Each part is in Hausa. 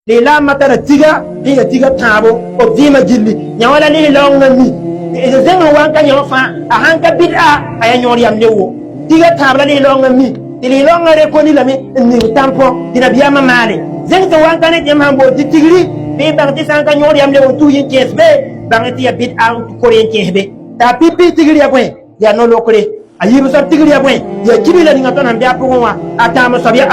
lela matara tiga ni tiga tabo o dima jilli nyawala ni longa mi e zenga wanka nyofa ahanka bid'a aya nyori am lewo tiga tabla ni longa mi ili longa re ko ni lami ni tampo dina biya mamale zenga wanka ne jama bo tigri be bang ti sanka nyori am lewo tu yin kesbe bang ti ya bid'a ko yen kesbe ta pipi tigri ya kwen ya no lokore ayibu sa tigri ya kwen ya kibila ni ngatona biya ko wa atama sabiya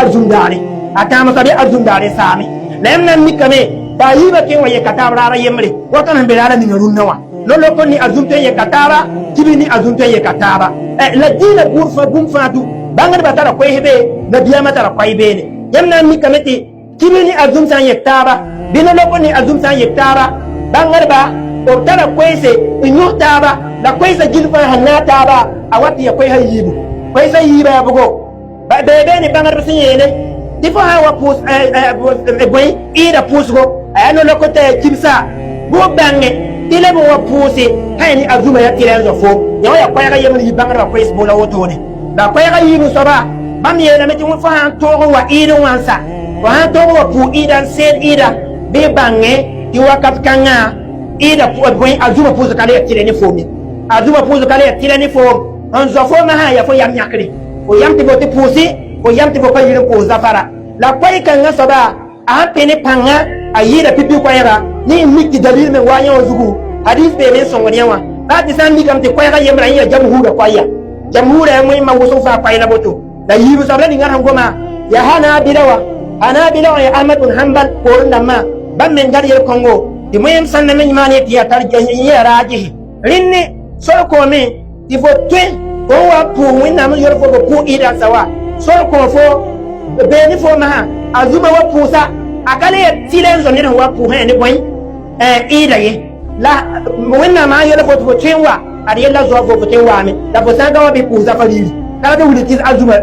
arzundare sami lemna mikame bayiba ke waye katabra ra yemre watan belala ni ngarunnawa lolo ko ni azumte ye katara kibini azumte ye kataba la dina burfa bumfatu bangar batara ko hebe na biyama tara ko ibene yemna mikame ti kibini azumta ye taba binolo ko ni azumta ye taba bangar ba o tara ko ise inyo taba la ko ise jilfa hanna taba awati ya ko hayibu ko ise yiba bugo ba bebe ni bangar bisinyene tifo hawa pus boy ida pusgo ayano lokote kimsa bo bange ile bo wa pusi hayni azuma ya tilenzo fo ya kwa ya yemri bangara kwa isbola wotone da kwa ya yiru soba bam yela meti mo fa togo wa ida wansa wa togo wa pu ida sen ida be bange ti wakat kanga ida pu boy azuma pusu kale tileni fo mi azuma pusu kale tileni fo onzo fo ma ha ya fo yam nyakri o yam ti boti pusi o yam ti bopa yiri ko zafara la kwai kan nga soba a pene panga a yira pipi kwayara ni miki dalil men wanya ozugu hadith be men songoni yawa ba ti san mikam te kwayara yemra ya jamhura kwaya jamhura ya mai mawuso fa kwayna boto da yibu sabla ni ngara ngoma ya hana bilawa ya ahmad bin hanbal ko ndama ban men gar yel kongo di moyem sanna men mane ti ya tar ya raji rinne so ko me ti fo twen ko wa pu winna mo yor fo ko ida sawa so ko fo beni fo ma azuma wa pusa akale tilenzo ne wa pu he ne boy ida ye la wenna ma yele fo to chenwa ari yela zo fo chenwa me la fo sanga wa bi pusa falili kala be wuliti azuma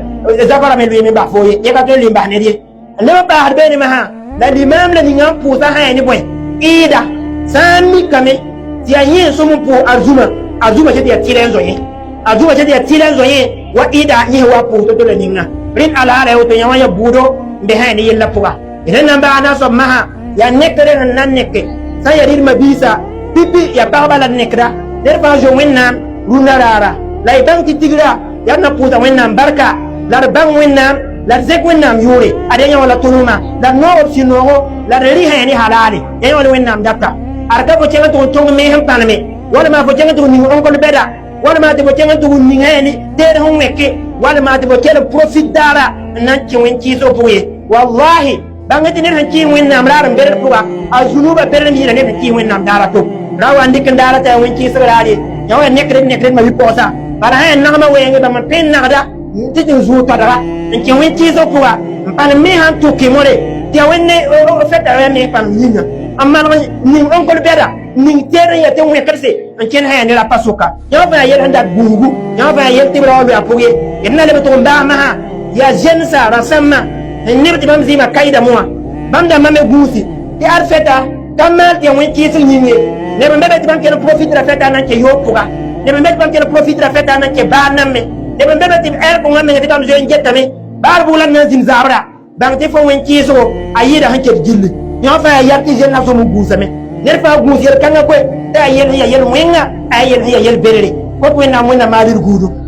zafara me be me ba fo ye ka to limba ne die le ba har beni ma ha la limam la ni ngam pusa ha ne boy ida sami kame ti ayi so mu pu azuma je dia tilenzo ye azuma je dia tilenzo ye wa ida ye wa pu to le ninga rin ala ala to yawa ya budo be hani yella puga idan nan ba ana so maha ya nekre nan nekke sa ya rir mabisa pipi ya barbala nekra der ba jo wenna runarara la iban ki tigra ya na puta wenna barka la ban wenna la zek wenna yure adenya wala tunuma la no opsinogo la ri hani halali ya wala wenna dapta arka ko chenga to tongo me han paname wala ma fo chenga to ni on ko beda wala ma te bo chenga to ni hani der hon mekke wala ma te bo kele profit dara nan ci wen ci so puye wallahi bangati ne han ci wen nam raram bere puwa azunuba bere ni ne ci wen nam dara to rawa ndik dara ta wen ci sagrade yawa nekre ma bi posa bara ha nan ma wen ba man pen nagda ti tin zu ta dara ci wen ci so puwa pan me han to ke more ti wen ne o feta me pan ninga amma ni on ko beda ning tere ya te wen kerse an ken ha ne la pasuka yawa ba yel handa gungu yawa ba yel tibra wa apuye inna le to nda ma ya jensa rasama nibti bam zima kaida moa bamda mame gusi ti arfeta kamal ti won ki sil nyinge ne be mbeti bam ken profit ra feta nan ke yopuga ne be mbeti bam ken profit ra feta nan ke banamme ne be mbeti er ko ngamme ti tam joen jettame bar bulan nan zim zabra bang ti fo won ki so ayida hanke jilli yo fa yarti jenna so mu gusame ne fa gusi yer kanga ko ta yel ya yel wenga ayel ya yel berere ko ko na mo na malir gudu